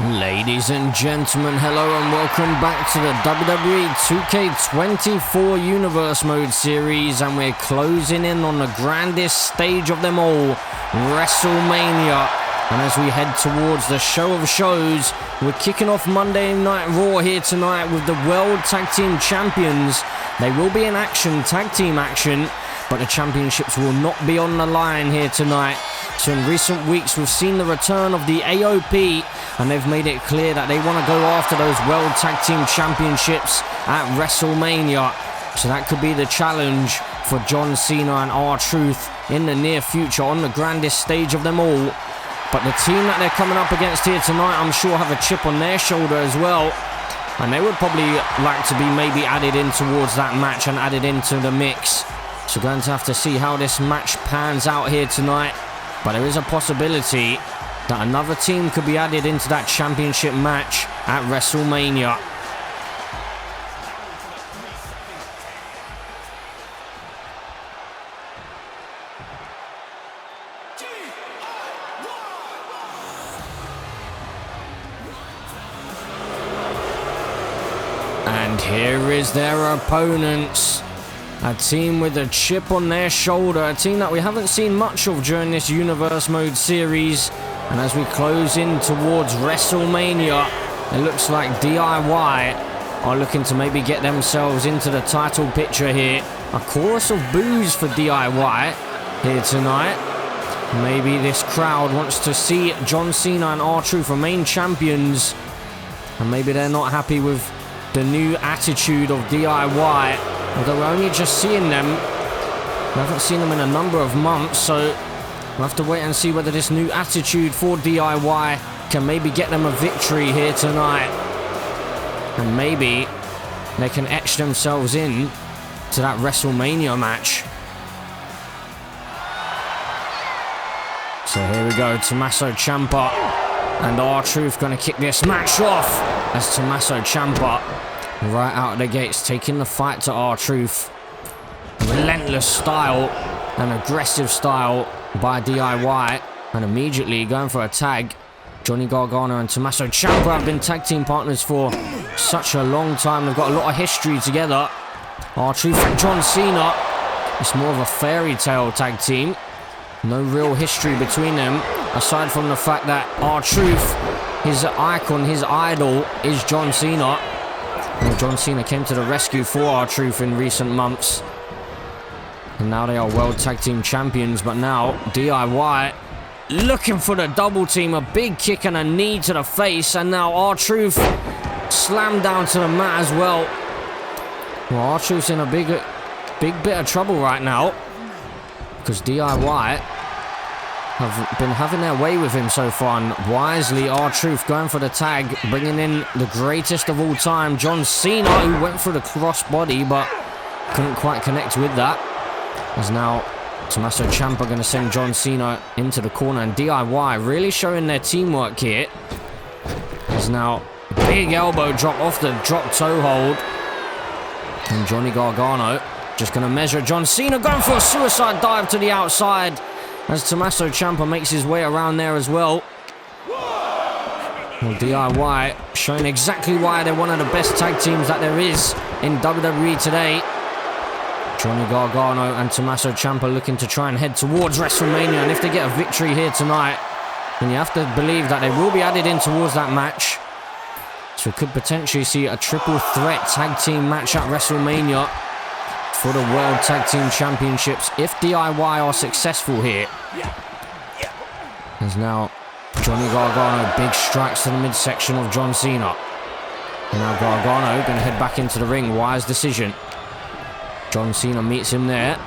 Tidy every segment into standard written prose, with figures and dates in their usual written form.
Ladies and gentlemen, hello and welcome back to the WWE 2K24 Universe Mode series, and we're closing in on the grandest stage of them all, WrestleMania. And as we head towards the show of shows, we're kicking off Monday Night Raw here tonight with the World Tag Team Champions. They will be in action, tag team action, but the championships will not be on the line here tonight. So in recent weeks, we've seen the return of the AOP, and they've made it clear that they want to go after those World Tag Team Championships at WrestleMania. So that could be the challenge for John Cena and R-Truth in the near future on the grandest stage of them all. But the team that they're coming up against here tonight, I'm sure have a chip on their shoulder as well. And they would probably like to be maybe added in towards that match and added into the mix. So going to have to see how this match pans out here tonight. But there is a possibility that another team could be added into that championship match at WrestleMania. And here is their opponents. A team with a chip on their shoulder, a team that we haven't seen much of during this Universe Mode series. And as we close in towards WrestleMania, it looks like DIY are looking to maybe get themselves into the title picture here. A chorus of boos for DIY here tonight. Maybe this crowd wants to see John Cena and R-Truth remain champions. And maybe they're not happy with the new attitude of DIY. Although we're only just seeing them. We haven't seen them in a number of months, so we'll have to wait and see whether this new attitude for DIY can maybe get them a victory here tonight. And maybe they can etch themselves in to that WrestleMania match. So here we go, Tommaso Ciampa and R-Truth going to kick this match off as Tommaso Ciampa right out of the gates, taking the fight to R-Truth. Relentless style and aggressive style by DIY. And immediately going for a tag. Johnny Gargano and Tommaso Ciampa have been tag team partners for such a long time. They've got a lot of history together. R-Truth and John Cena. It's more of a fairy tale tag team. No real history between them, aside from the fact that R-Truth, his icon, his idol, is John Cena. And John Cena came to the rescue for R-Truth in recent months. And now they are World Tag Team Champions. But now, DIY looking for the double team. A big kick and a knee to the face. And now R-Truth slammed down to the mat as well. Well, R-Truth's in a big bit of trouble right now. Because DIY have been having their way with him so far, and wisely R-Truth going for the tag, bringing in the greatest of all time, John Cena, who went for the crossbody but couldn't quite connect with that. As now Tommaso Ciampa going to send John Cena into the corner, and DIY really showing their teamwork here. As now big elbow drop off the drop toe hold, and Johnny Gargano just going to measure John Cena, going for a suicide dive to the outside. As Tommaso Ciampa makes his way around there as well. Well, DIY showing exactly why they're one of the best tag teams that there is in WWE today. Johnny Gargano and Tommaso Ciampa looking to try and head towards WrestleMania. And if they get a victory here tonight, then you have to believe that they will be added in towards that match. So we could potentially see a triple threat tag team match at WrestleMania for the World Tag Team Championships if DIY are successful here. As now Johnny Gargano, big strikes to the midsection of John Cena. And now Gargano going to head back into the ring. Wise decision. John Cena meets him there.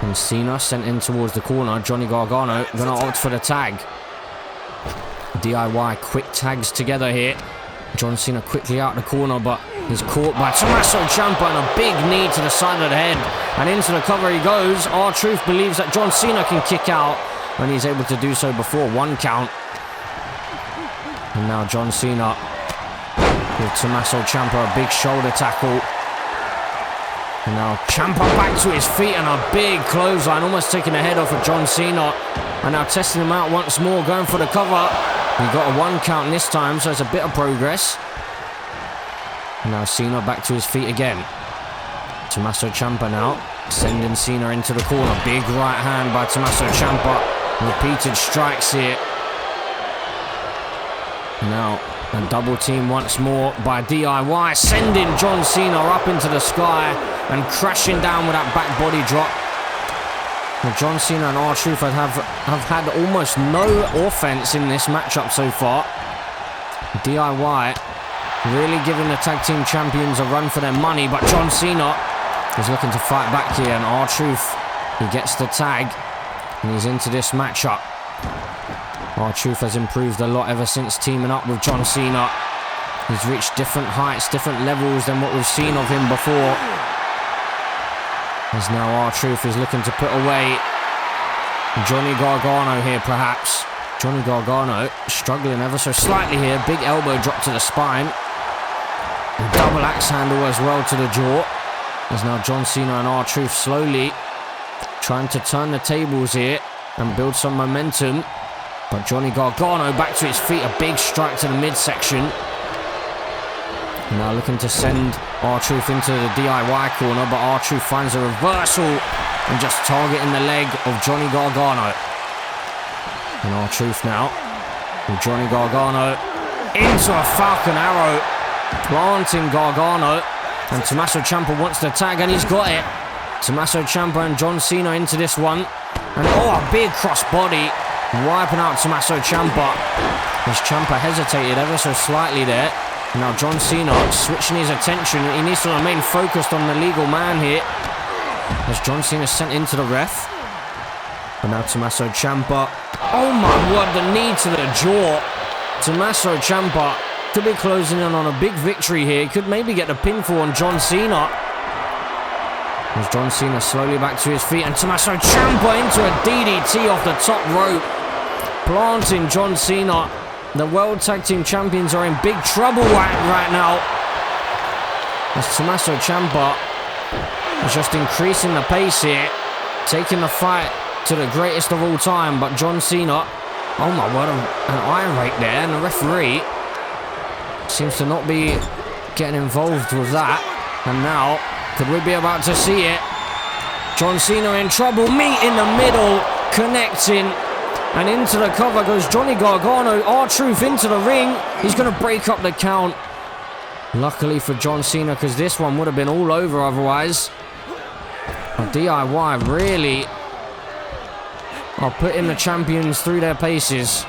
And Cena sent in towards the corner. Johnny Gargano going to opt for the tag. DIY quick tags together here. John Cena quickly out the corner, but he's caught by Tommaso Ciampa, and a big knee to the side of the head. And into the cover he goes. R-Truth believes that John Cena can kick out, and he's able to do so before one count. And now John Cena with Tommaso Ciampa, a big shoulder tackle. And now Ciampa back to his feet, and a big clothesline, almost taking the head off of John Cena. And now testing him out once more, going for the cover. He got a 1 count this time, so it's a bit of progress. Now Cena back to his feet again. Tommaso Ciampa now, sending Cena into the corner. Big right hand by Tommaso Ciampa. Repeated strikes here. Now, a double team once more by DIY, sending John Cena up into the sky and crashing down with that back body drop. Well, John Cena and R-Truth have had almost no offense in this matchup so far. DIY really giving the tag team champions a run for their money, but John Cena is looking to fight back here, and R-Truth, he gets the tag and he's into this matchup. R-Truth has improved a lot ever since teaming up with John Cena. He's reached different heights, different levels than what we've seen of him before. As now R-Truth is looking to put away Johnny Gargano here, perhaps. Johnny Gargano struggling ever so slightly here. Big elbow drop to the spine. A double axe handle as well to the jaw. As now John Cena and R-Truth slowly trying to turn the tables here and build some momentum. But Johnny Gargano back to his feet. A big strike to the midsection. Now looking to send R-Truth into the DIY corner, but R-Truth finds a reversal and just targeting the leg of Johnny Gargano. And R-Truth now with Johnny Gargano into a Falcon Arrow, planting Gargano, and Tommaso Ciampa wants the tag and he's got it. Tommaso Ciampa and John Cena into this one, and a big cross body, wiping out Tommaso Ciampa. As Ciampa hesitated ever so slightly there. Now John Cena switching his attention. He needs to remain focused on the legal man here. As John Cena sent into the ref. And now Tommaso Ciampa. Oh my word, the knee to the jaw. Tommaso Ciampa could be closing in on a big victory here. He could maybe get the pinfall on John Cena. As John Cena slowly back to his feet. And Tommaso Ciampa into a DDT off the top rope. Planting John Cena. The World Tag Team Champions are in big trouble right now. As Tommaso Ciampa is just increasing the pace here, taking the fight to the greatest of all time. But John Cena, oh my word, an iron rake there, and the referee seems to not be getting involved with that. And now, could we be about to see it? John Cena in trouble, meet in the middle, connecting. And into the cover goes Johnny Gargano. R-Truth into the ring. He's going to break up the count. Luckily for John Cena, because this one would have been all over otherwise. But DIY really are putting the champions through their paces.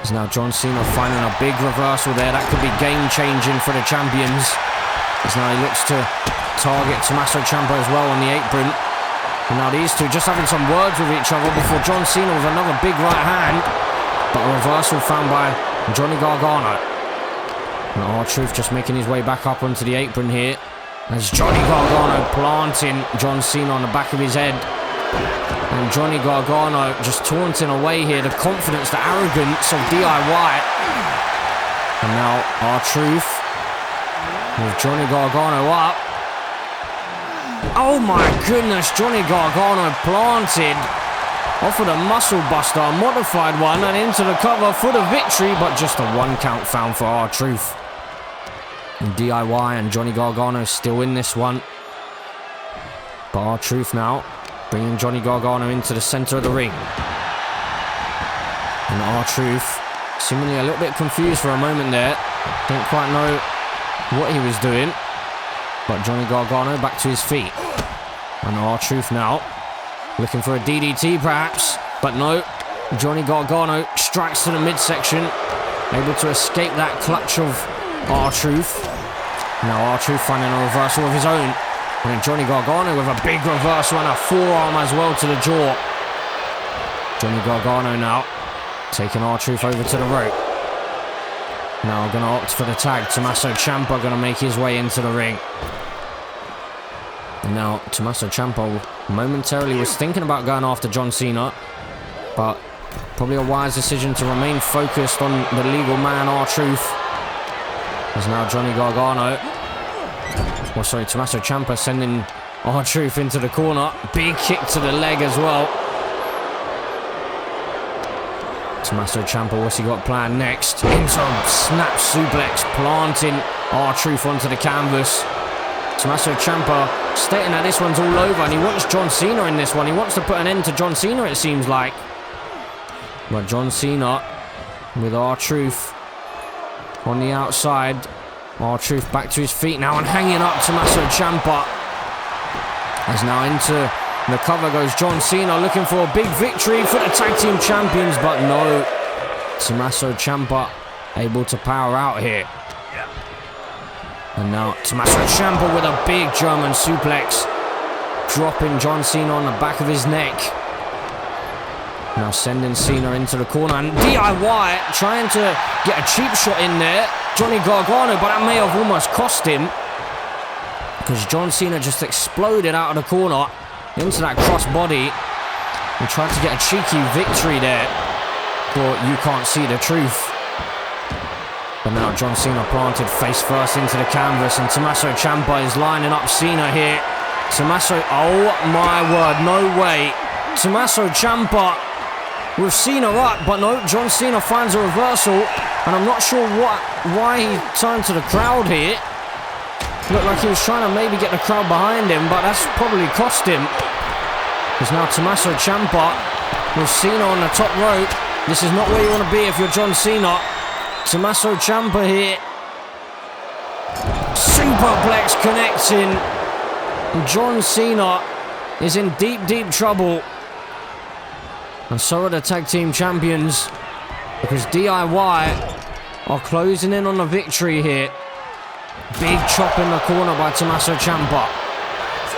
As now John Cena finding a big reversal there. That could be game-changing for the champions. As now he looks to target Tommaso Ciampa as well on the apron. And now these two just having some words with each other before John Cena with another big right hand. But a reversal found by Johnny Gargano. And R-Truth just making his way back up onto the apron here. As Johnny Gargano planting John Cena on the back of his head. And Johnny Gargano just taunting away here the confidence, the arrogance of DIY. And now R-Truth with Johnny Gargano up. Oh my goodness, Johnny Gargano planted off of the muscle buster, a modified one, and into the cover for the victory, but just a 1 count found for R-Truth. And DIY and Johnny Gargano still in this one. But R-Truth now bringing Johnny Gargano into the center of the ring. And R-Truth seemingly a little bit confused for a moment there. Didn't quite know what he was doing. But Johnny Gargano back to his feet. And R-Truth now looking for a DDT perhaps. But no, Johnny Gargano strikes to the midsection. Able to escape that clutch of R-Truth. Now R-Truth finding a reversal of his own. And then Johnny Gargano with a big reversal and a forearm as well to the jaw. Johnny Gargano now taking R-Truth over to the rope. Now going to opt for the tag. Tommaso Ciampa going to make his way into the ring. And now Tommaso Ciampa momentarily was thinking about going after John Cena, but probably a wise decision to remain focused on the legal man R-Truth. As now Johnny Gargano, Tommaso Ciampa sending R-Truth into the corner. Big kick to the leg as well. Tommaso Ciampa, what's he got planned next? Into a snap suplex, planting R-Truth onto the canvas. Tommaso Ciampa stating that this one's all over and he wants John Cena in this one. He wants to put an end to John Cena, it seems like. But John Cena with R-Truth on the outside. R-Truth back to his feet now and hanging up Tommaso Ciampa. As now into the cover goes John Cena, looking for a big victory for the tag team champions, but no. Tommaso Ciampa able to power out here. And now Tommaso Ciampa with a big German suplex, dropping John Cena on the back of his neck. Now sending Cena into the corner, and DIY trying to get a cheap shot in there. Johnny Gargano, but that may have almost cost him, because John Cena just exploded out of the corner into that crossbody and tried to get a cheeky victory there. But you can't see the truth. But now John Cena planted face first into the canvas, and Tommaso Ciampa is lining up Cena here. Tommaso, oh my word, no way. Tommaso Ciampa with Cena up, but no, John Cena finds a reversal, and I'm not sure why he turned to the crowd here. Looked like he was trying to maybe get the crowd behind him, but that's probably cost him. Because now Tommaso Ciampa with Cena on the top rope. This is not where you want to be if you're John Cena. Tommaso Ciampa here. Superplex connecting. John Cena is in deep, deep trouble. And so are the tag team champions, because DIY are closing in on the victory here. Big chop in the corner by Tommaso Ciampa.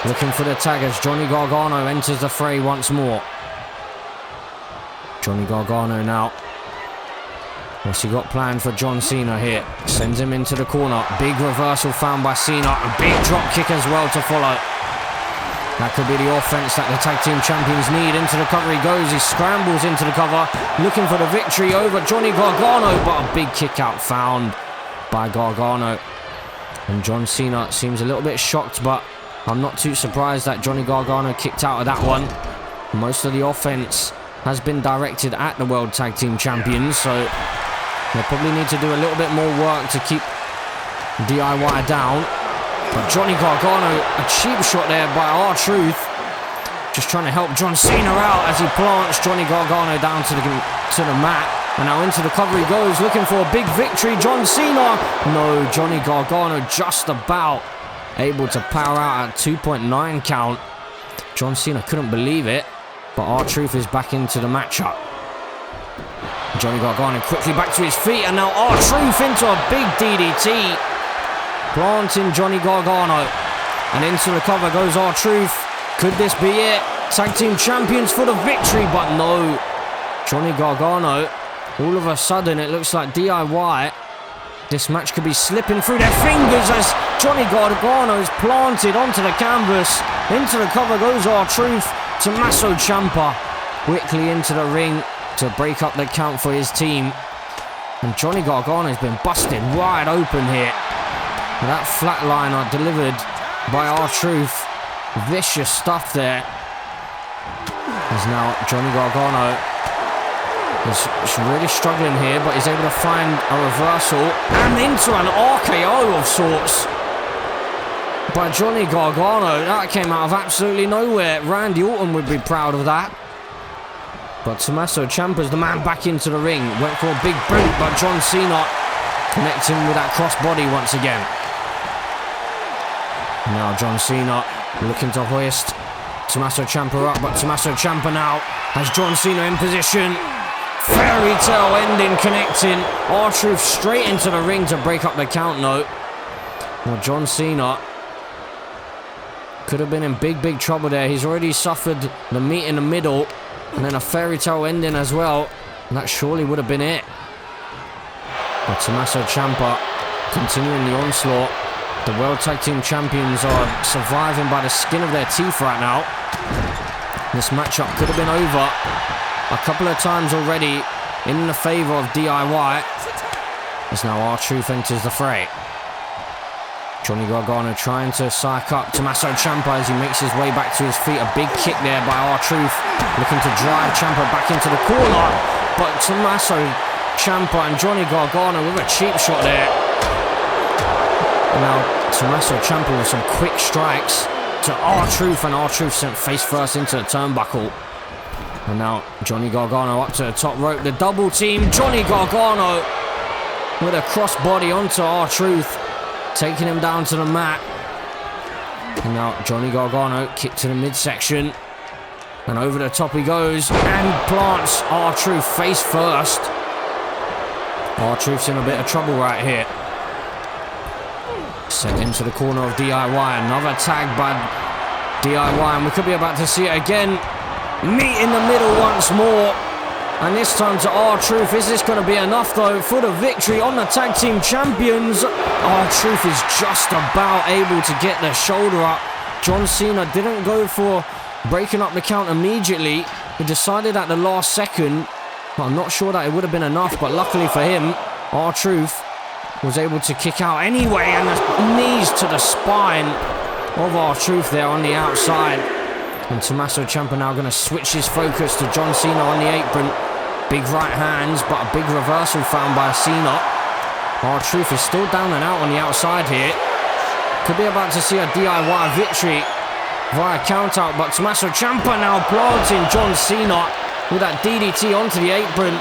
Looking for the tag as Johnny Gargano enters the fray once more. Johnny Gargano now. What's he got planned for John Cena here? Sends him into the corner. Big reversal found by Cena. A big drop kick as well to follow. That could be the offense that the tag team champions need. Into the cover he goes. He scrambles into the cover, looking for the victory over Johnny Gargano, but a big kick out found by Gargano. And John Cena seems a little bit shocked, but I'm not too surprised that Johnny Gargano kicked out of that one. Most of the offense has been directed at the World Tag Team Champions, so they probably need to do a little bit more work to keep DIY down. But Johnny Gargano, a cheap shot there by R-Truth. Just trying to help John Cena out as he plants Johnny Gargano down to the mat. And now into the cover he goes, looking for a big victory. John Cena. No, Johnny Gargano just about able to power out at 2.9 count. John Cena couldn't believe it, but R-Truth is back into the matchup. Johnny Gargano quickly back to his feet, and now R-Truth into a big DDT. Planting Johnny Gargano. And into the cover goes R-Truth. Could this be it? Tag team champions for the victory, but no. Johnny Gargano, all of a sudden it looks like DIY. This match could be slipping through their fingers as Johnny Gargano is planted onto the canvas. Into the cover goes R-Truth. Tommaso Ciampa quickly into the ring to break up the count for his team. And Johnny Gargano has been busted wide open here. That flatliner delivered by R-Truth. Vicious stuff there. As now Johnny Gargano is really struggling here, but he's able to find a reversal and into an RKO of sorts by Johnny Gargano. That came out of absolutely nowhere. Randy Orton would be proud of that. But Tommaso Ciampa's the man back into the ring. Went for a big boot, but John Cena connecting with that crossbody once again. Now John Cena looking to hoist Tommaso Ciampa up, but Tommaso Ciampa now has John Cena in position. Fairy tale ending connecting. R-Truth straight into the ring to break up the count note. Well, John Cena could have been in big, big trouble there. He's already suffered the meat in the middle and then a fairy tale ending as well. And that surely would have been it. But Tommaso Ciampa continuing the onslaught. The World Tag Team Champions are surviving by the skin of their teeth right now. This matchup could have been over a couple of times already in the favour of DIY. As now R-Truth enters the fray. Johnny Gargano trying to psych up Tommaso Ciampa as he makes his way back to his feet. A big kick there by R-Truth, looking to drive Ciampa back into the corner. but Tommaso Ciampa and Johnny Gargano with a cheap shot there. And now Tommaso Ciampa with some quick strikes to R-Truth, and R-Truth sent face first into the turnbuckle. And now Johnny Gargano up to the top rope, the double team. Johnny Gargano with a crossbody onto R-Truth, taking him down to the mat. And now Johnny Gargano kick to the midsection, and over the top he goes and plants R-Truth face first. R-Truth's in a bit of trouble right here. Sent into the corner of DIY. Another tag by DIY, and we could be about to see it again. Meet in the middle once more, and this time to R-Truth. Is this going to be enough though for the victory on the tag team champions? R-Truth is just about able to get the shoulder up. John Cena didn't go for breaking up the count immediately. He decided at the last second, but I'm not sure that it would have been enough, but luckily for him, R-Truth was able to kick out anyway, and the knees to the spine of R-Truth there on the outside. And Tommaso Ciampa now going to switch his focus to John Cena on the apron. Big right hands, but a big reversal found by Cena. R-Truth is still down and out on the outside here. Could be about to see a DIY victory via count out, but Tommaso Ciampa now planting John Cena with that DDT onto the apron.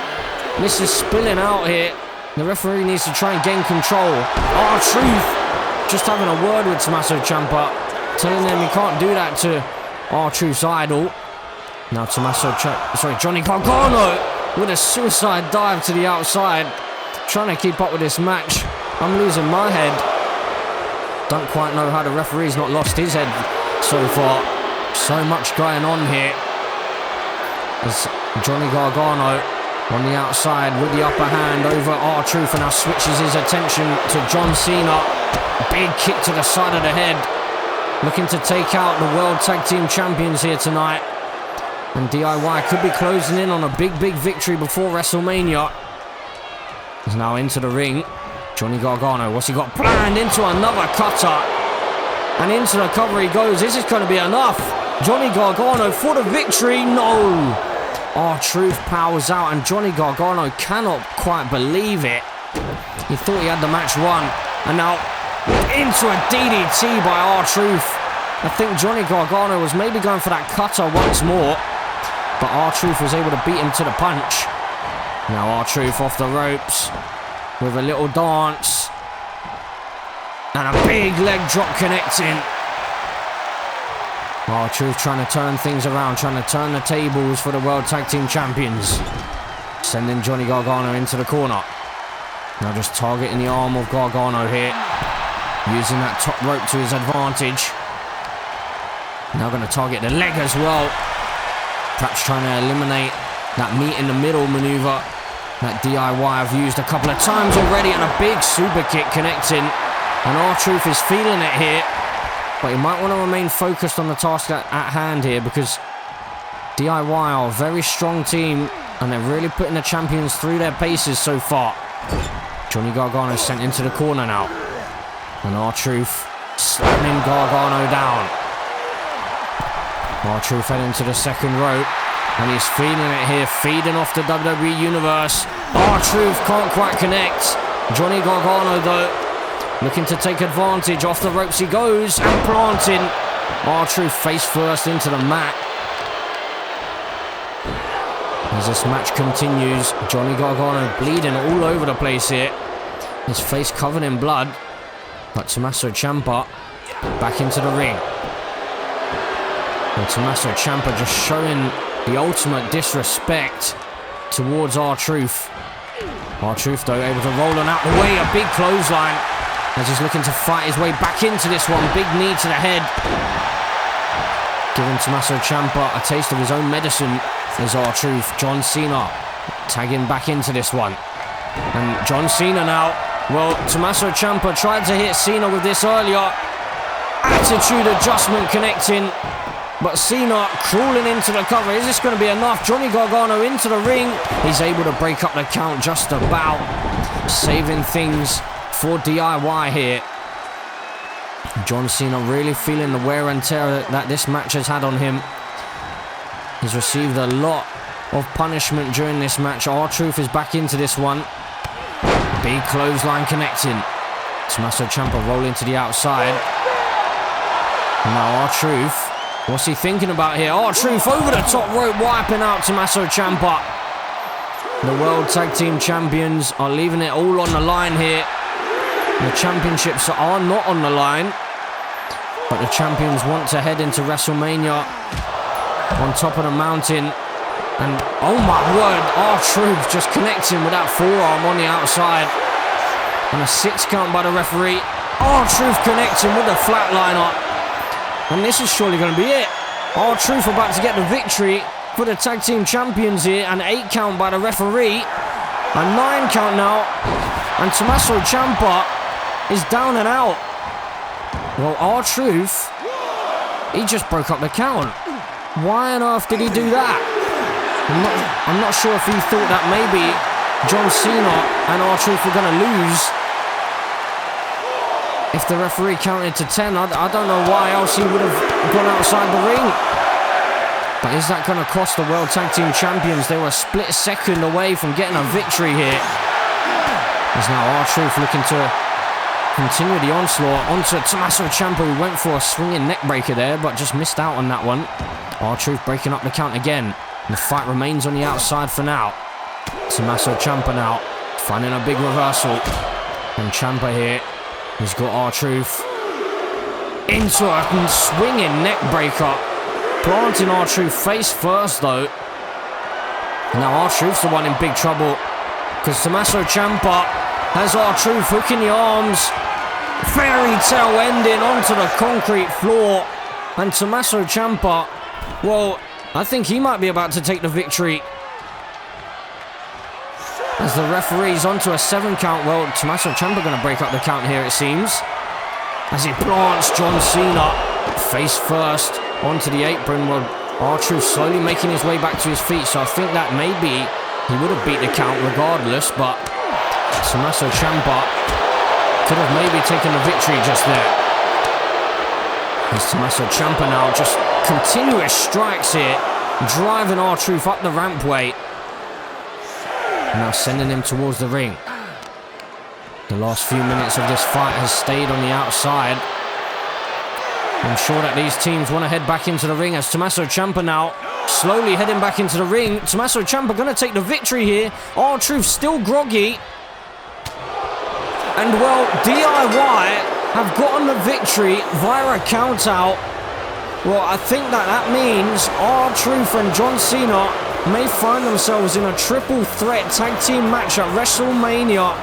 This is spilling out here. The referee needs to try and gain control. R-Truth just having a word with Tommaso Ciampa, telling him he can't do that to R-Truth's idol. Now Johnny Gargano with a suicide dive to the outside, trying to keep up with this match. I'm losing my head. Don't quite know how the referee's not lost his head so far. So much going on here. As Johnny Gargano on the outside with the upper hand over R-Truth, and now switches his attention to John Cena. Big kick to the side of the head, looking to take out the World Tag Team Champions here tonight. And DIY could be closing in on a big victory before WrestleMania. He's now into the ring. Johnny Gargano, what's he got planned? Into another cutter. And into the cover he goes. Is this going to be enough? Johnny Gargano for the victory. No. R-Truth powers out, and Johnny Gargano cannot quite believe it. He thought he had the match won. And now into a DDT by R-Truth. I think Johnny Gargano was maybe going for that cutter once more, but R-Truth was able to beat him to the punch. Now R-Truth off the ropes with a little dance. And a big leg drop connecting. R-Truth trying to turn things around, trying to turn the tables for the World Tag Team Champions. Sending Johnny Gargano into the corner. Now just targeting the arm of Gargano here, using that top rope to his advantage. Now going to target the leg as well. Perhaps trying to eliminate that meet in the middle maneuver that DIY have used a couple of times already, and a big super kick connecting. And R-Truth is feeling it here, but he might want to remain focused on the task at hand here, because DIY are a very strong team and they're really putting the champions through their paces so far. Johnny Gargano sent into the corner now, and R-Truth slamming Gargano down. R-Truth heading to the second rope, and he's feeling it here, feeding off the WWE Universe. R-Truth can't quite connect. Johnny Gargano though, looking to take advantage. Off the ropes he goes, and planting R-Truth face first into the mat. As this match continues, Johnny Gargano bleeding all over the place here. His face covered in blood. But Tommaso Ciampa back into the ring. And Tommaso Ciampa just showing the ultimate disrespect towards R-Truth. R-Truth though able to roll on out the way. A big clothesline as he's looking to fight his way back into this one. Big knee to the head, giving Tommaso Ciampa a taste of his own medicine. Is R-Truth. John Cena tagging back into this one. And John Cena now. Well, Tommaso Ciampa tried to hit Cena with this earlier. Attitude adjustment connecting. But Cena crawling into the cover. Is this going to be enough? Johnny Gargano into the ring. He's able to break up the count just about. Saving things for DIY here. John Cena really feeling the wear and tear that this match has had on him. He's received a lot of punishment during this match. R-Truth is back into this one. Big clothesline connecting. Tommaso Ciampa rolling to the outside. Now R-Truth, what's he thinking about here? R-Truth over the top rope, wiping out Tommaso Ciampa. The World Tag Team Champions are leaving it all on the line here. The championships are not on the line, but the champions want to head into WrestleMania on top of the mountain. And oh my word, R-Truth just connecting with that forearm on the outside. And a 6 count by the referee. R-Truth connecting with the flatliner. And this is surely going to be it. R-Truth about to get the victory for the tag team champions here. An 8 count by the referee. A 9 count now. And Tommaso Ciampa is down and out. Well, R-Truth, he just broke up the count. Why on earth did he do that? I'm not sure if he thought that maybe John Cena and R-Truth were going to lose if the referee counted to 10. I don't know why else he would have gone outside the ring. But is that going to cost the World Tag Team Champions? They were a split second away from getting a victory here. There's now R-Truth looking to continue the onslaught onto Tommaso Ciampa, who went for a swinging neck breaker there, but just missed out on that one. R-Truth breaking up the count again. The fight remains on the outside for now. Tommaso Ciampa now finding a big reversal. And Ciampa here, he's got R-Truth into a swinging neck breaker. Planting R-Truth face first though. Now R-Truth's the one in big trouble, because Tommaso Ciampa has R-Truth hooking the arms. Fairy tale ending onto the concrete floor. And Tommaso Ciampa, well, I think he might be about to take the victory. As the referee's onto a 7 count. Well, Tommaso Ciampa going to break up the count here, it seems. As he plants John Cena face first onto the apron. Well, R-Truth slowly making his way back to his feet. So I think that maybe he would have beat the count regardless. But Tommaso Ciampa could have maybe taken the victory just there. As Tommaso Ciampa now just continuous strikes here, driving R-Truth up the rampway. Now sending him towards the ring. The last few minutes of this fight has stayed on the outside. I'm sure that these teams want to head back into the ring, as Tommaso Ciampa now slowly heading back into the ring. Tommaso Ciampa going to take the victory here. R-Truth still groggy. And well, DIY have gotten the victory via a count out. Well, I think that means R-Truth and John Cena may find themselves in a triple threat tag team match at WrestleMania.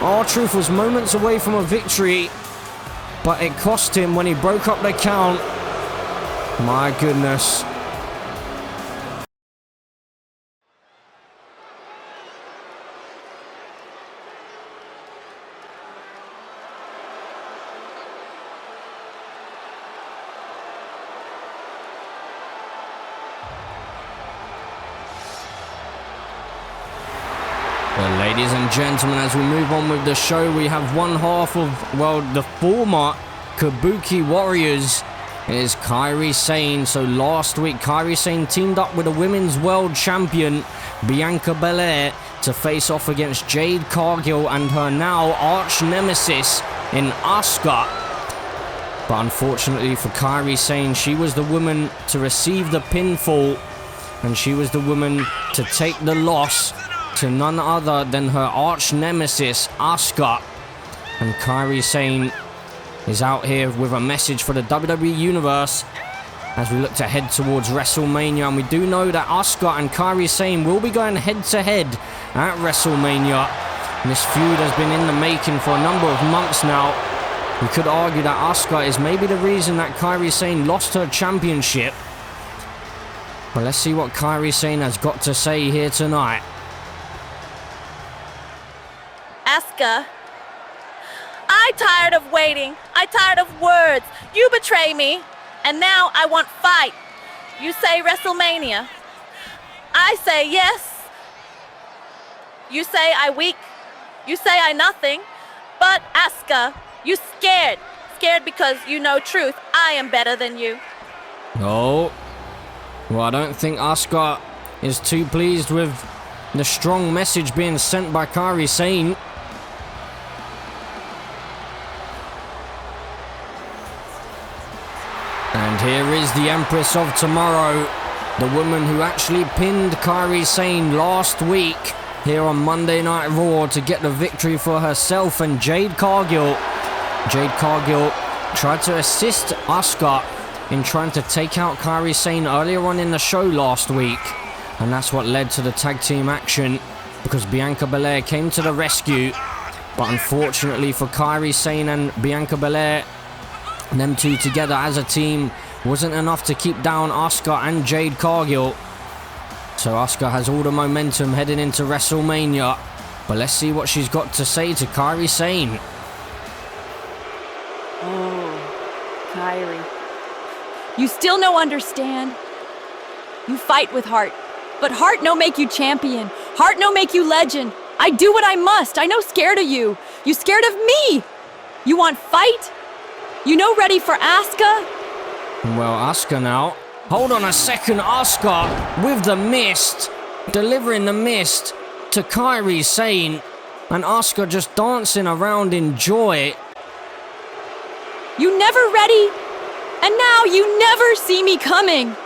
R-Truth was moments away from a victory, but it cost him when he broke up the count. My goodness. Well, ladies and gentlemen, as we move on with the show, we have one half of, well, the former Kabuki Warriors is Kairi Sane. So last week, Kairi Sane teamed up with the Women's World Champion, Bianca Belair, to face off against Jade Cargill and her now arch nemesis in Asuka. But unfortunately for Kairi Sane, she was the woman to receive the pinfall, and she was the woman to take the loss to none other than her arch nemesis, Asuka. And Kairi Sane is out here with a message for the WWE Universe as we look to head towards WrestleMania. And we do know that Asuka and Kairi Sane will be going head-to-head at WrestleMania. And this feud has been in the making for a number of months now. We could argue that Asuka is maybe the reason that Kairi Sane lost her championship. But let's see what Kairi Sane has got to say here tonight. Asuka, I'm tired of waiting. I'm tired of words. You betray me, and now I want fight. You say WrestleMania. I say yes. You say I weak. You say I nothing. But Asuka, you scared. Scared because you know truth. I am better than you. No. Well, I don't think Asuka is too pleased with the strong message being sent by Kairi Sane. And here is the Empress of Tomorrow, the woman who actually pinned Kairi Sane last week here on Monday Night Raw to get the victory for herself and Jade Cargill. Jade Cargill tried to assist Asuka in trying to take out Kairi Sane earlier on in the show last week. And that's what led to the tag team action, because Bianca Belair came to the rescue. But unfortunately for Kairi Sane and Bianca Belair, them two together as a team wasn't enough to keep down Asuka and Jade Cargill. So Asuka has all the momentum heading into WrestleMania. But let's see what she's got to say to Kairi Sane. Oh, Kairi. You still no understand. You fight with heart. But heart no make you champion. Heart no make you legend. I do what I must. I no scared of you. You scared of me. You want fight? You no ready for Asuka? Well, Asuka now. Hold on a second, Asuka with the mist. Delivering the mist to Kairi Sane. And Asuka just dancing around in joy. You never ready? And now you never see me coming.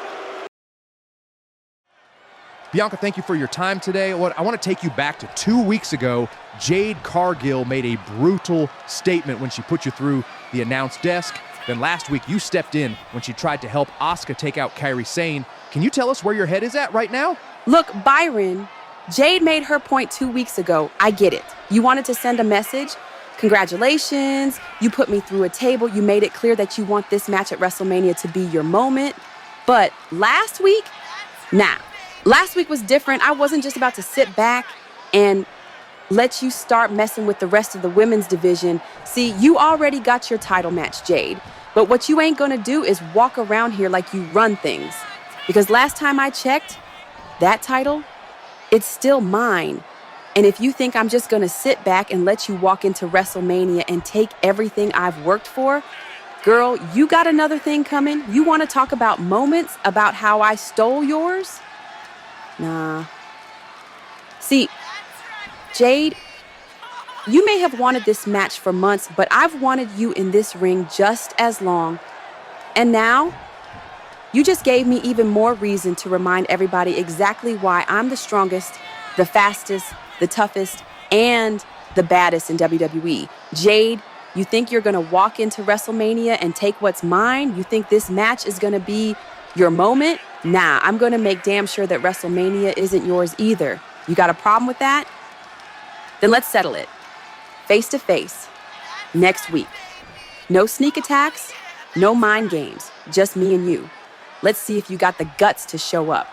Bianca, thank you for your time today. I want to take you back to 2 weeks ago. Jade Cargill made a brutal statement when she put you through the announce desk. Then last week, you stepped in when she tried to help Asuka take out Kairi Sane. Can you tell us where your head is at right now? Look, Byron, Jade made her point 2 weeks ago. I get it. You wanted to send a message. Congratulations. You put me through a table. You made it clear that you want this match at WrestleMania to be your moment. But last week, nah. Last week was different. I wasn't just about to sit back and let you start messing with the rest of the women's division. See, you already got your title match, Jade. But what you ain't gonna do is walk around here like you run things. Because last time I checked, that title, it's still mine. And if you think I'm just gonna sit back and let you walk into WrestleMania and take everything I've worked for, girl, you got another thing coming? You wanna talk about moments, about how I stole yours? Nah. See, Jade, you may have wanted this match for months, but I've wanted you in this ring just as long. And now, you just gave me even more reason to remind everybody exactly why I'm the strongest, the fastest, the toughest, and the baddest in WWE. Jade, you think you're gonna walk into WrestleMania and take what's mine? You think this match is gonna be your moment? Nah, I'm gonna make damn sure that WrestleMania isn't yours either. You got a problem with that? Then let's settle it. Face to face. Next week. No sneak attacks, no mind games, just me and you. Let's see if you got the guts to show up.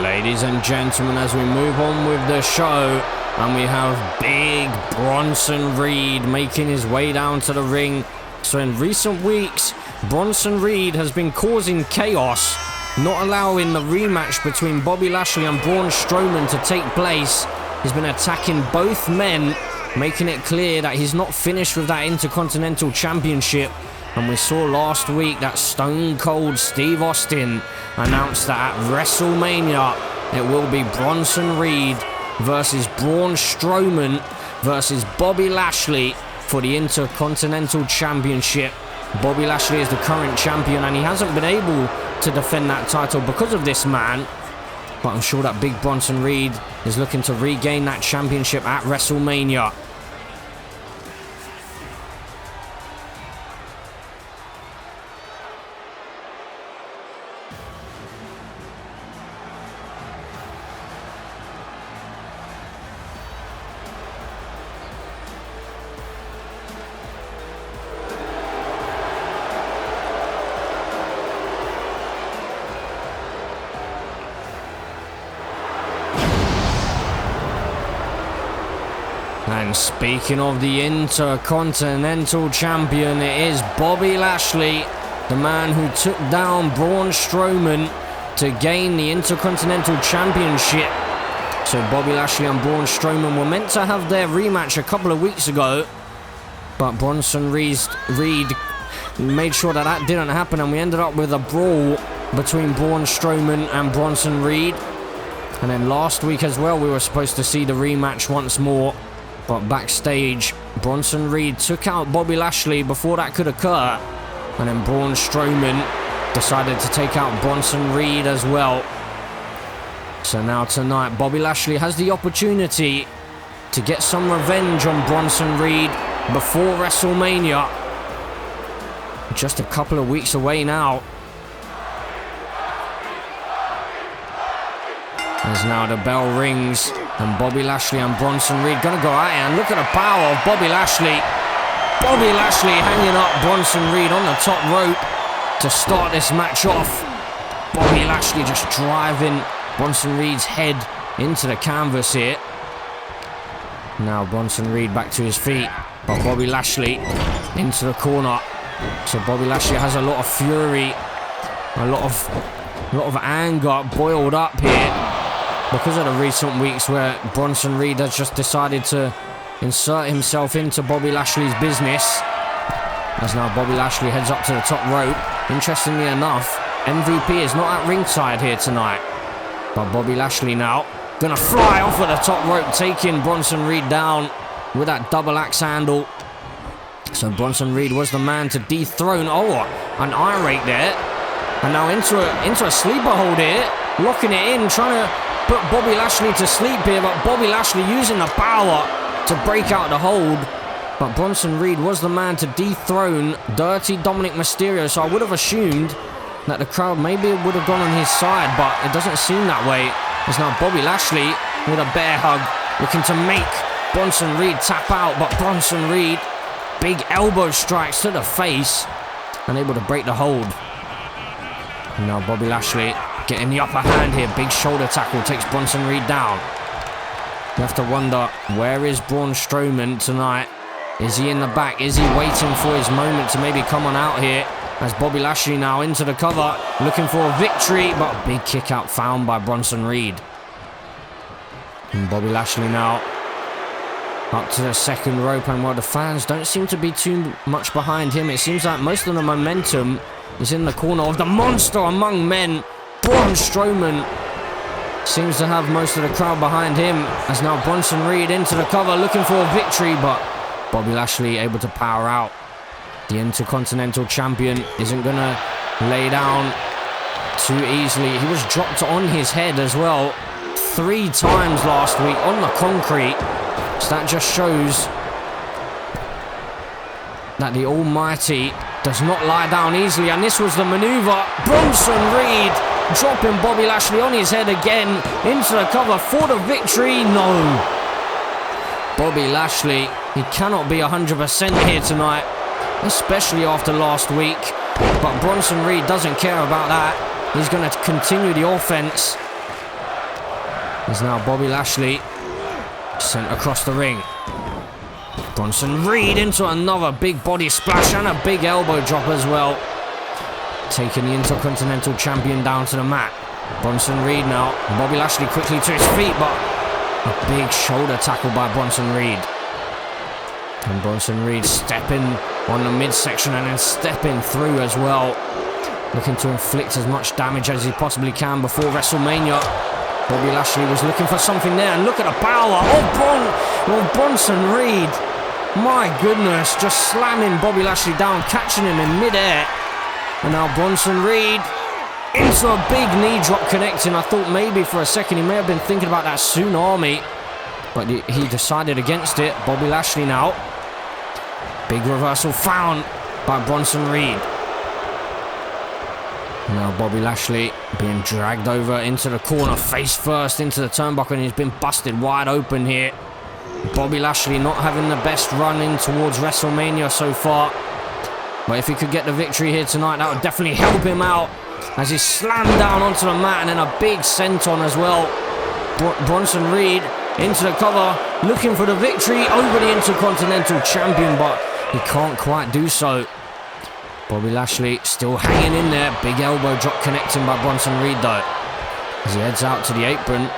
Ladies and gentlemen, as we move on with the show, and we have big Bronson Reed making his way down to the ring. So in recent weeks, Bronson Reed has been causing chaos, not allowing the rematch between Bobby Lashley and Braun Strowman to take place. He's been attacking both men, making it clear that he's not finished with that Intercontinental Championship. And we saw last week that Stone Cold Steve Austin announced that at WrestleMania, it will be Bronson Reed versus Braun Strowman versus Bobby Lashley for the Intercontinental Championship. Bobby Lashley is the current champion and he hasn't been able to defend that title because of this man. But I'm sure that big Bronson Reed is looking to regain that championship at WrestleMania. And speaking of the Intercontinental Champion, it is Bobby Lashley, the man who took down Braun Strowman to gain the Intercontinental Championship. So Bobby Lashley and Braun Strowman were meant to have their rematch a couple of weeks ago, but Bronson Reed made sure that that didn't happen, and we ended up with a brawl between Braun Strowman and Bronson Reed. And then last week as well, we were supposed to see the rematch once more, but backstage, Bronson Reed took out Bobby Lashley before that could occur, and then Braun Strowman decided to take out Bronson Reed as well. So now tonight, Bobby Lashley has the opportunity to get some revenge on Bronson Reed before WrestleMania. Just a couple of weeks away now. As now the bell rings, and Bobby Lashley and Bronson Reed gonna go at it, and look at the power of Bobby Lashley. Bobby Lashley hanging up Bronson Reed on the top rope to start this match off. Bobby Lashley just driving Bronson Reed's head into the canvas here. Now Bronson Reed back to his feet, but Bobby Lashley into the corner. So Bobby Lashley has a lot of fury, a lot of anger boiled up here because of the recent weeks where Bronson Reed has just decided to insert himself into Bobby Lashley's business. As now Bobby Lashley heads up to the top rope. Interestingly enough, MVP is not at ringside here tonight. But Bobby Lashley now gonna fly off of the top rope, taking Bronson Reed down with that double axe handle. So Bronson Reed was the man to dethrone. Oh, an eye rake there. And now into a sleeper hold here, locking it in, trying to put Bobby Lashley to sleep here, but Bobby Lashley using the power to break out the hold. But Bronson Reed was the man to dethrone Dirty Dominic Mysterio, so I would have assumed that the crowd maybe would have gone on his side, but it doesn't seem that way. There's now Bobby Lashley with a bear hug, looking to make Bronson Reed tap out, but Bronson Reed, big elbow strikes to the face, unable to break the hold. And now Bobby Lashley getting the upper hand here, big shoulder tackle, takes Bronson Reed down. You have to wonder, where is Braun Strowman tonight? Is he in the back? Is he waiting for his moment to maybe come on out here? As Bobby Lashley now into the cover, looking for a victory, but a big kick out found by Bronson Reed. And Bobby Lashley now up to the second rope, and while the fans don't seem to be too much behind him, it seems like most of the momentum is in the corner of the monster among men. Braun Strowman seems to have most of the crowd behind him, as now Bronson Reed into the cover, looking for a victory, but Bobby Lashley able to power out. The Intercontinental Champion isn't going to lay down too easily. He was dropped on his head as well 3 times last week on the concrete. So that just shows that the Almighty does not lie down easily. And this was the maneuver. Bronson Reed dropping Bobby Lashley on his head again into the cover for the victory. No. Bobby Lashley, he cannot be 100% here tonight, especially after last week. But Bronson Reed doesn't care about that. He's going to continue the offense. There's now Bobby Lashley sent across the ring. Bronson Reed into another big body splash and a big elbow drop as well, taking the Intercontinental Champion down to the mat. Bronson Reed now. Bobby Lashley quickly to his feet, but a big shoulder tackle by Bronson Reed. And Bronson Reed stepping on the midsection and then stepping through as well, looking to inflict as much damage as he possibly can before WrestleMania. Bobby Lashley was looking for something there, and look at the power of Bronson Reed. My goodness, just slamming Bobby Lashley down, catching him in midair. And now Bronson Reed into a big knee drop connecting. I thought maybe for a second he may have been thinking about that tsunami, but he decided against it. Bobby Lashley now. Big reversal found by Bronson Reed. Now Bobby Lashley being dragged over into the corner, face first into the turnbuckle, and he's been busted wide open here. Bobby Lashley not having the best run in towards WrestleMania so far. But if he could get the victory here tonight, that would definitely help him out, as he's slammed down onto the mat, and then a big senton as well. Bronson Reed into the cover, looking for the victory over the Intercontinental Champion, but he can't quite do so. Bobby Lashley still hanging in there. Big elbow drop connecting by Bronson Reed though, as he heads out to the apron.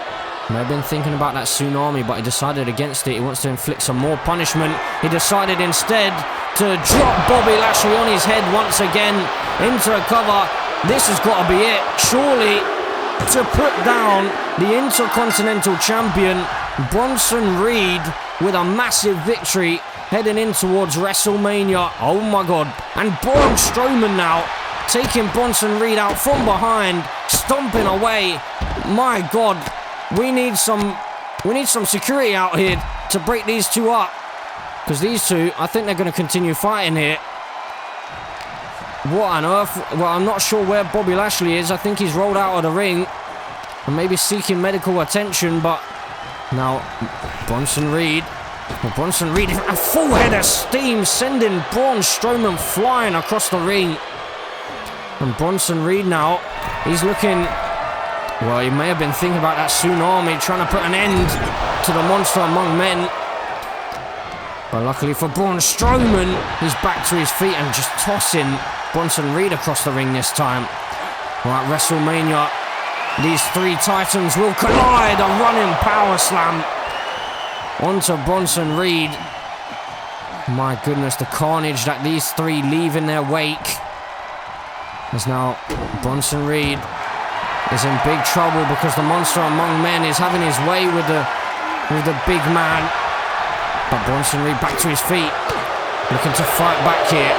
May have been thinking about that tsunami, but he decided against it. He wants to inflict some more punishment. He decided instead to drop Bobby Lashley on his head once again into a cover. This has got to be it, surely, to put down the Intercontinental Champion, Bronson Reed, with a massive victory heading in towards WrestleMania. Oh my God. And Braun Strowman now taking Bronson Reed out from behind, stomping away. My God. We need some security out here to break these two up. Because these two, I think they're going to continue fighting here. What on earth? Well, I'm not sure where Bobby Lashley is. I think he's rolled out of the ring. And maybe seeking medical attention, but now Bronson Reed. Well, Bronson Reed, a full head of steam, sending Braun Strowman flying across the ring. And Bronson Reed now, he's looking... Well, he may have been thinking about that tsunami, trying to put an end to the monster among men. But luckily for Braun Strowman, he's back to his feet and just tossing Bronson Reed across the ring this time. Right, WrestleMania, these three titans will collide. A running power slam onto Bronson Reed. My goodness, the carnage that these three leave in their wake. As now Bronson Reed is in big trouble because the monster among men is having his way with the big man. But Bronson Reed back to his feet, looking to fight back here.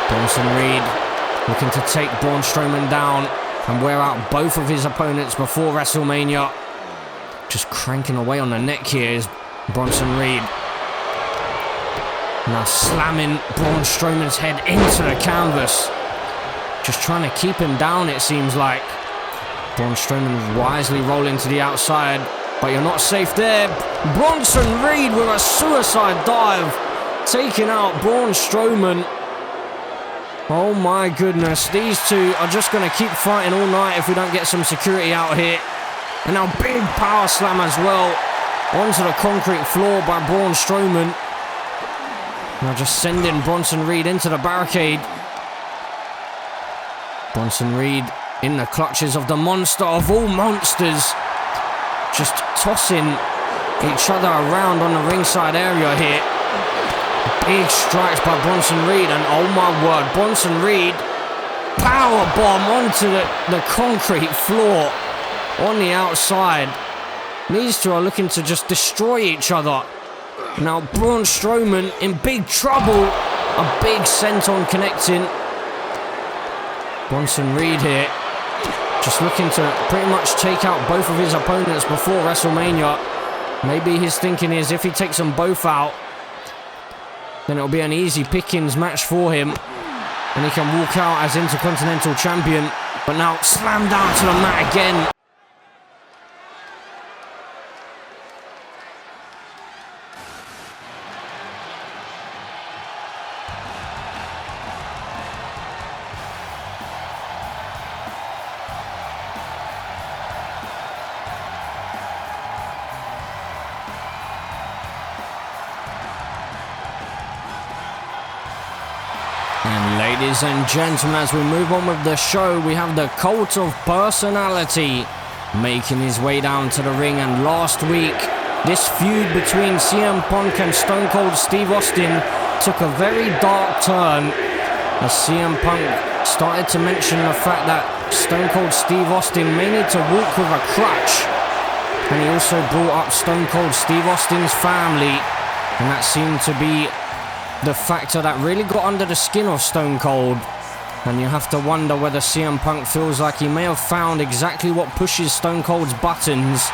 Bronson Reed looking to take Braun Strowman down and wear out both of his opponents before WrestleMania. Just cranking away on the neck here is Bronson Reed. Now slamming Braun Strowman's head into the canvas. Just trying to keep him down, it seems like. Braun Strowman wisely rolling to the outside, but you're not safe there. Bronson Reed with a suicide dive, taking out Braun Strowman. Oh my goodness, these two are just going to keep fighting all night if we don't get some security out here. And now big power slam as well onto the concrete floor by Braun Strowman. Now just sending Bronson Reed into the barricade. Bronson Reed in the clutches of the monster of all monsters. Just tossing each other around on the ringside area here. Big strikes by Bronson Reed, and oh my word, Bronson Reed power bomb onto the concrete floor on the outside. These two are looking to just destroy each other. Now Braun Strowman in big trouble. A big senton connecting. Bronson Reed here, just looking to pretty much take out both of his opponents before WrestleMania. Maybe his thinking is if he takes them both out, then it'll be an easy pickings match for him, and he can walk out as Intercontinental Champion. But now slammed down to the mat again. And ladies and gentlemen, as we move on with the show, we have the Cult of Personality making his way down to the ring. And last week, this feud between CM Punk and Stone Cold Steve Austin took a very dark turn as CM Punk started to mention the fact that Stone Cold Steve Austin may need to walk with a crutch. And he also brought up Stone Cold Steve Austin's family, and that seemed to be the factor that really got under the skin of Stone Cold. And you have to wonder whether CM Punk feels like he may have found exactly what pushes Stone Cold's buttons,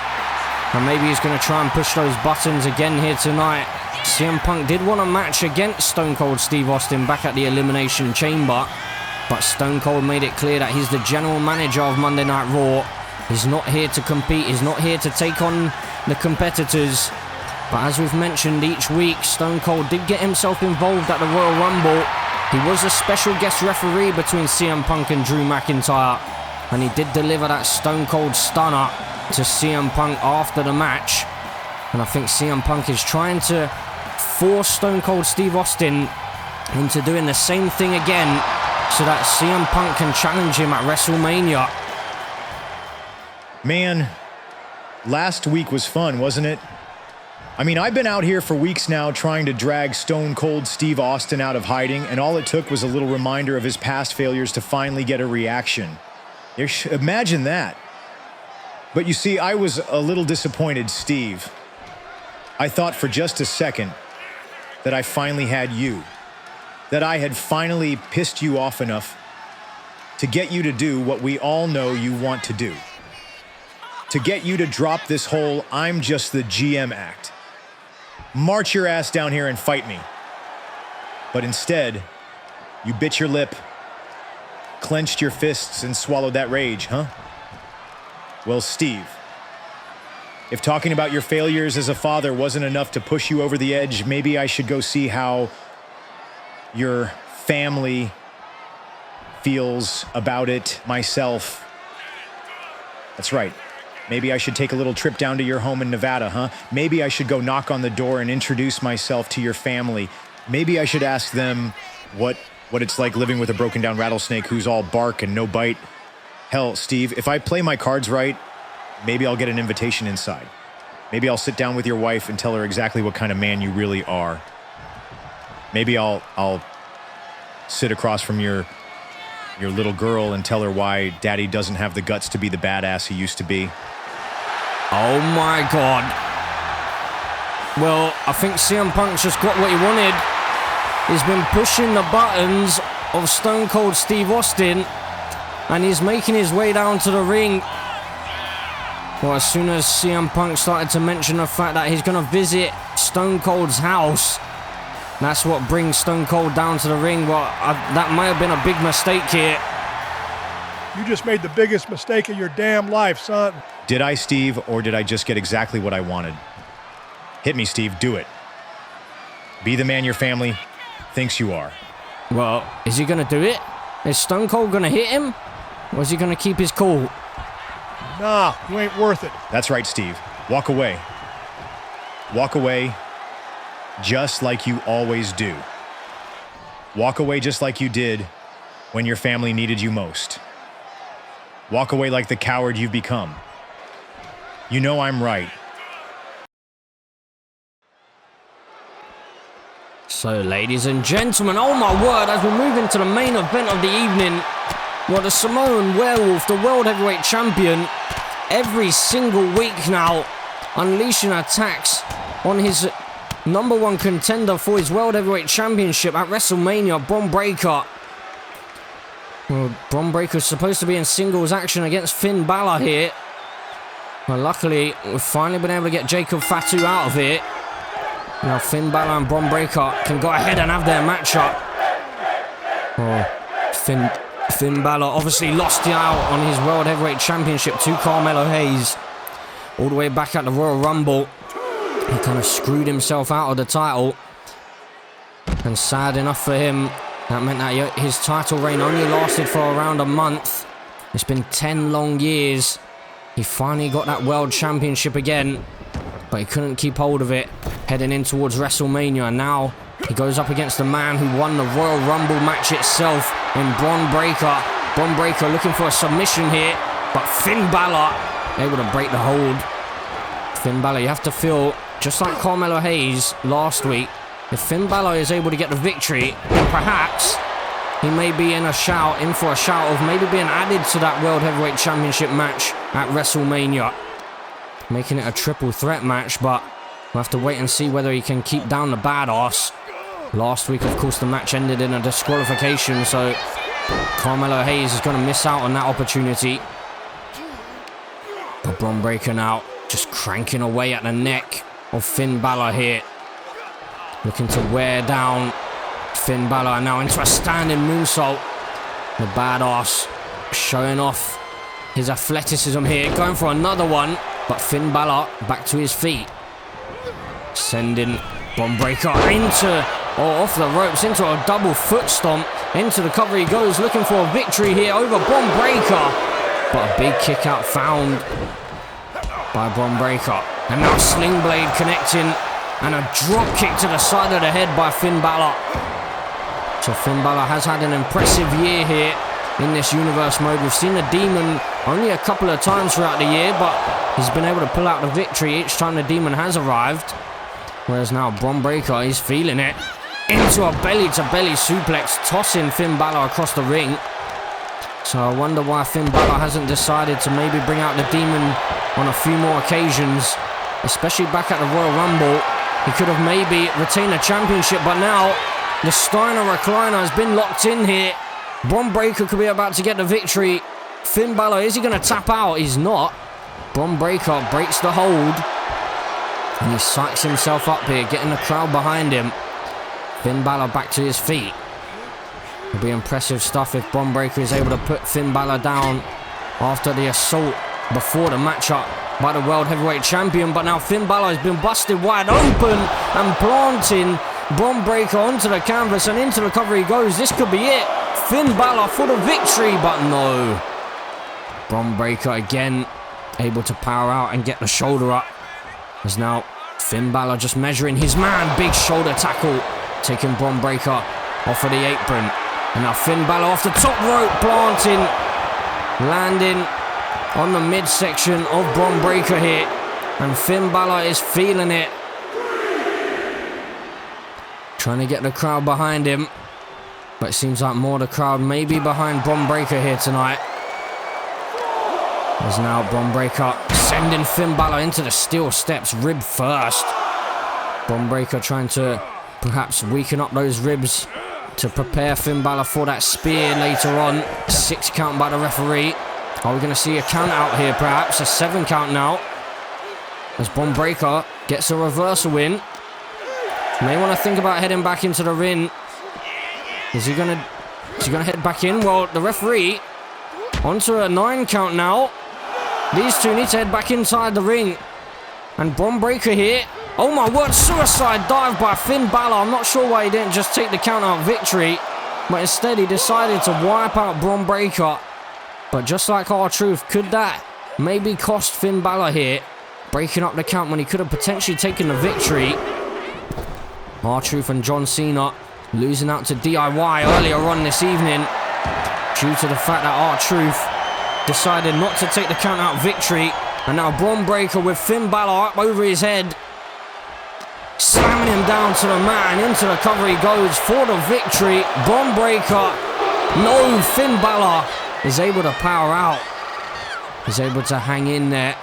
and maybe he's going to try and push those buttons again here tonight. CM Punk did want a match against Stone Cold Steve Austin back at the Elimination Chamber, but Stone Cold made it clear that he's the general manager of Monday Night Raw. He's not here to compete, he's not here to take on the competitors. But as we've mentioned each week, Stone Cold did get himself involved at the Royal Rumble. He was a special guest referee between CM Punk and Drew McIntyre, and he did deliver that Stone Cold stunner to CM Punk after the match. And I think CM Punk is trying to force Stone Cold Steve Austin into doing the same thing again so that CM Punk can challenge him at WrestleMania. Man, Last week was fun, wasn't it? I mean, I've been out here for weeks now trying to drag Stone Cold Steve Austin out of hiding, and all it took was a little reminder of his past failures to finally get a reaction. Imagine that. But you see, I was a little disappointed, Steve. I thought for just a second that I finally had you, that I had finally pissed you off enough to get you to do what we all know you want to do. To get you to drop this whole I'm just the GM act. March your ass down here and fight me. But instead, you bit your lip, clenched your fists, and swallowed that rage, huh? Well, Steve, if talking about your failures as a father wasn't enough to push you over the edge, maybe I should go see how your family feels about it myself. That's right. Maybe I should take a little trip down to your home in Nevada, huh? Maybe I should go knock on the door and introduce myself to your family. Maybe I should ask them what it's like living with a broken down rattlesnake who's all bark and no bite. Hell, Steve, if I play my cards right, maybe I'll get an invitation inside. Maybe I'll sit down with your wife and tell her exactly what kind of man you really are. Maybe I'll sit across from your little girl and tell her why Daddy doesn't have the guts to be the badass he used to be. Oh my God. Well, I think CM Punk's just got what he wanted. He's been pushing the buttons of Stone Cold Steve Austin, and he's making his way down to the ring. Well, as soon as CM Punk started to mention the fact that he's going to visit Stone Cold's house, that's what brings Stone Cold down to the ring. Well, that might have been a big mistake here. You just made the biggest mistake of your damn life, son. Did I, Steve, or did I just get exactly what I wanted? Hit me, Steve. Do it. Be the man your family thinks you are. Well, is he going to do it? Is Stone Cold going to hit him? Or is he going to keep his cool? Nah, you ain't worth it. That's right, Steve. Walk away. Walk away just like you always do. Walk away just like you did when your family needed you most. Walk away like the coward you've become. You know I'm right. So, ladies and gentlemen, oh my word, as we move into the main event of the evening, well, the Samoan Werewolf, the World Heavyweight Champion, every single week now, unleashing attacks on his number one contender for his World Heavyweight Championship at WrestleMania, Bron Breakker. Well, Bron Breakker's supposed to be in singles action against Finn Balor here. Well, luckily, we've finally been able to get Jacob Fatu out of here. Now Finn Balor and Bron Breakker can go ahead and have their matchup. Oh, Finn Balor obviously lost out on his World Heavyweight Championship to Carmelo Hayes. All the way back at the Royal Rumble. He kind of screwed himself out of the title. And sad enough for him, that meant that his title reign only lasted for around a month. It's been 10 long years. He finally got that World Championship again, but he couldn't keep hold of it heading in towards WrestleMania. And now he goes up against the man who won the Royal Rumble match itself in Bron Breakker. Bron Breakker looking for a submission here, but Finn Balor able to break the hold. Finn Balor, you have to feel, just like Carmelo Hayes last week, if Finn Balor is able to get the victory, then perhaps he may be in for a shout of maybe being added to that World Heavyweight Championship match at WrestleMania. Making it a triple threat match, but we'll have to wait and see whether he can keep down the badass. Last week, of course, the match ended in a disqualification, so Carmelo Hayes is going to miss out on that opportunity. But Bron Breakker now just cranking away at the neck of Finn Balor here. Looking to wear down Finn Balor now into a standing moonsault. The badass showing off his athleticism here, going for another one, but Finn Balor back to his feet. Sending Bron Breakker off the ropes, into a double foot stomp. Into the cover he goes, looking for a victory here over Bron Breakker. But a big kick out found by Bron Breakker. And now Sling Blade connecting, and a drop kick to the side of the head by Finn Balor. So Finn Balor has had an impressive year here in this universe mode. We've seen the Demon only a couple of times throughout the year, but he's been able to pull out the victory each time the Demon has arrived. Whereas now Bron Breakker, he's feeling it. Into a belly-to-belly suplex, tossing Finn Balor across the ring. So I wonder why Finn Balor hasn't decided to maybe bring out the Demon on a few more occasions, especially back at the Royal Rumble. He could have maybe retained the championship, but now the Steiner recliner has been locked in here. Bron Breakker could be about to get the victory. Finn Balor, is he going to tap out? He's not. Bron Breakker breaks the hold. And he psychs himself up here, getting the crowd behind him. Finn Balor back to his feet. It'll be impressive stuff if Bron Breakker is able to put Finn Balor down after the assault before the matchup by the World Heavyweight Champion. But now Finn Balor has been busted wide open and planting Bron Breakker onto the canvas, and into the cover he goes. This could be it. Finn Balor for the victory, but no. Bron Breakker again able to power out and get the shoulder up. As now Finn Balor just measuring his man. Big shoulder tackle, taking Bron Breakker off of the apron. And now Finn Balor off the top rope, planting, landing on the midsection of Bron Breakker here. And Finn Balor is feeling it. Trying to get the crowd behind him. But it seems like more of the crowd may be behind Bron Breakker here tonight. As now Bron Breakker sending Finn Balor into the steel steps, rib first. Bron Breakker trying to perhaps weaken up those ribs to prepare Finn Balor for that spear later on. 6 count by the referee. Are we going to see a count out here perhaps? A 7 count now. As Bron Breakker gets a reversal win. May want to think about heading back into the ring. Is he gonna head back in? Well, the referee onto a 9 count now. These two need to head back inside the ring. And Bron Breakker here. Oh my word, suicide dive by Finn Balor. I'm not sure why he didn't just take the count out victory, but instead he decided to wipe out Bron Breakker. But just like R-Truth, could that maybe cost Finn Balor here, breaking up the count when he could have potentially taken the victory? R-Truth and John Cena losing out to DIY earlier on this evening due to the fact that R-Truth decided not to take the count out victory. And now Bron Breakker with Finn Balor up over his head, slamming him down to the mat, and into the cover he goes for the victory. Bron Breakker, no, Finn Balor is able to power out. He's able to hang in there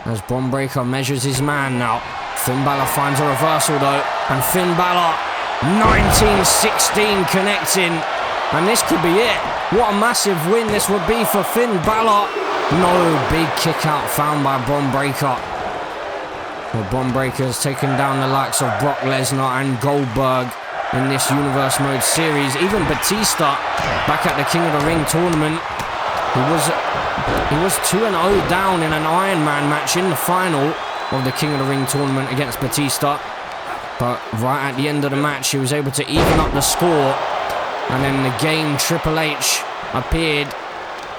as Bron Breakker measures his man now. Finn Balor finds a reversal though, and Finn Balor 19-16 connecting, and this could be it. What a massive win this would be for Finn Balor. No, big kick out found by Bron Breakker. Well, Bron Breakker has taken down the likes of Brock Lesnar and Goldberg in this Universe Mode series. Even Batista back at the King of the Ring tournament. He was 2-0 down in an Iron Man match in the final of the King of the Ring tournament against Batista. But right at the end of the match, he was able to even up the score. And then the game, Triple H appeared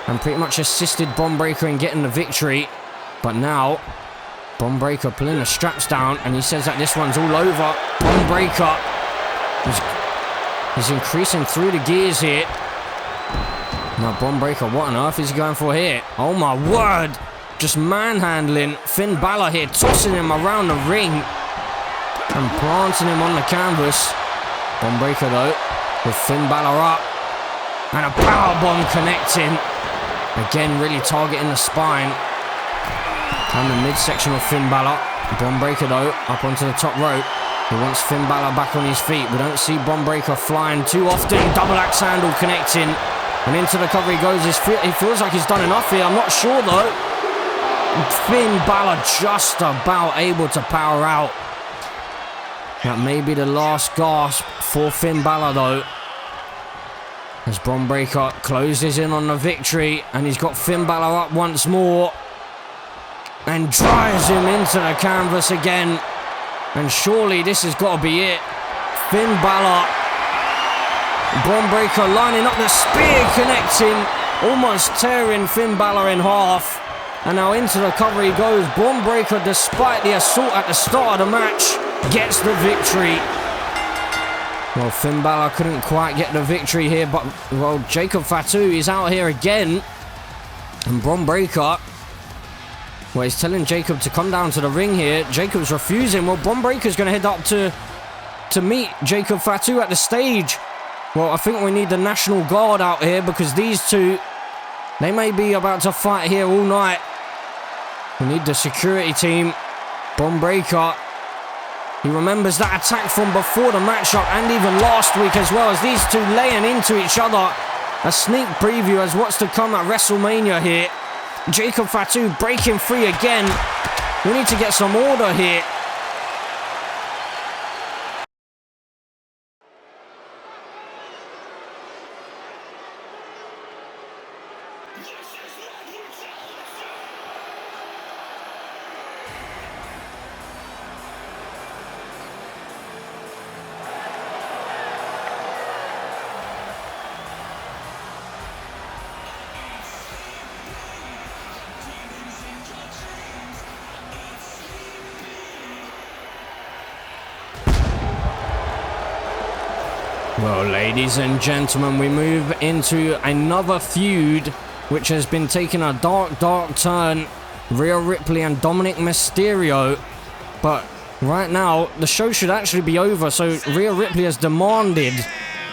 and pretty much assisted Bron Breakker in getting the victory. But now, Bron Breakker pulling the straps down, and he says that this one's all over. Bron Breakker is increasing through the gears here. Now Bron Breakker, what on earth is he going for here? Oh my word! Just manhandling Finn Balor here, tossing him around the ring and planting him on the canvas. Bron Breakker though, with Finn Balor up, and a powerbomb connecting. Again, really targeting the spine and the midsection of Finn Balor. Bron Breakker though, up onto the top rope. He wants Finn Balor back on his feet. We don't see Bron Breakker flying too often. Double axe handle connecting, and into the cover he goes. He feels like he's done enough here. I'm not sure though. Finn Balor just about able to power out. That may be the last gasp for Finn Balor though, as Bron Breakker closes in on the victory, and he's got Finn Balor up once more and drives him into the canvas again. And surely this has got to be it. Finn Balor, Bron Breakker lining up the spear, connecting, almost tearing Finn Balor in half. And now into the cover he goes. Bron Breakker, despite the assault at the start of the match, gets the victory. Well, Finn Balor couldn't quite get the victory here, but, well, Jacob Fatu is out here again. And Bron Breakker, well, he's telling Jacob to come down to the ring here. Jacob's refusing. Well, Bron Breakker's going to head up to meet Jacob Fatu at the stage. Well, I think we need the National Guard out here because these two, they may be about to fight here all night. We need the security team. Bron Breakker, he remembers that attack from before the matchup and even last week as well, as these two laying into each other. A sneak preview as what's to come at WrestleMania here. Jacob Fatu breaking free again. We need to get some order here. Well, ladies and gentlemen, we move into another feud which has been taking a dark turn. Rhea Ripley and Dominic Mysterio. But right now, the show should actually be over, so Rhea Ripley has demanded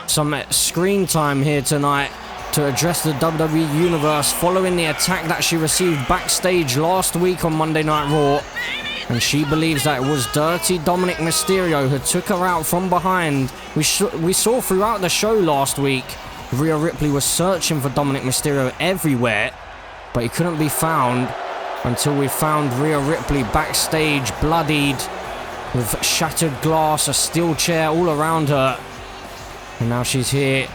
some screen time here tonight to address the WWE Universe following the attack that she received backstage last week on Monday Night Raw. And she believes that it was Dirty Dominic Mysterio who took her out from behind. We saw throughout the show last week, Rhea Ripley was searching for Dominic Mysterio everywhere, but he couldn't be found until we found Rhea Ripley backstage, bloodied, with shattered glass, a steel chair all around her. And now she's here,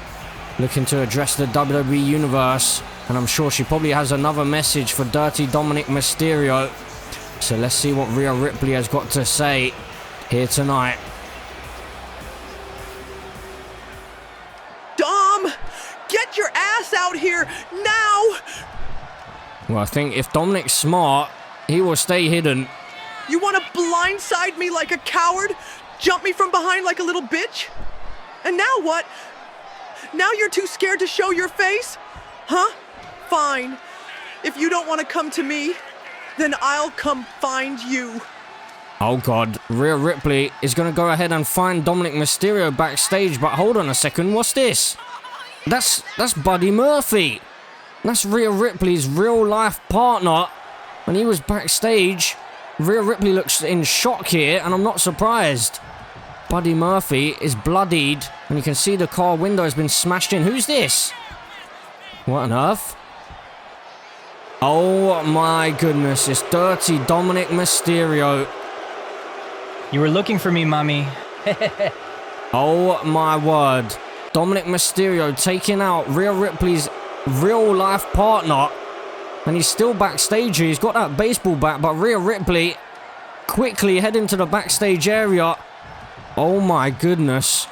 looking to address the WWE Universe. And I'm sure she probably has another message for Dirty Dominic Mysterio. So let's see what Rhea Ripley has got to say here tonight. Dom, get your ass out here now! Well, I think if Dominic's smart, he will stay hidden. You want to blindside me like a coward? Jump me from behind like a little bitch? And now what? Now you're too scared to show your face? Huh? Fine. If you don't want to come to me, then I'll come find you. Oh God, Rhea Ripley is going to go ahead and find Dominic Mysterio backstage, but hold on a second, what's this? That's Buddy Murphy. That's Rhea Ripley's real life partner. When he was backstage, Rhea Ripley looks in shock here, and I'm not surprised. Buddy Murphy is bloodied, and you can see the car window has been smashed in. Who's this? What on earth? Oh my goodness, it's Dirty Dominic Mysterio. You were looking for me, mommy. Oh my word. Dominic Mysterio taking out Rhea Ripley's real life partner. And he's still backstage here. He's got that baseball bat, but Rhea Ripley quickly heading to the backstage area. Oh my goodness.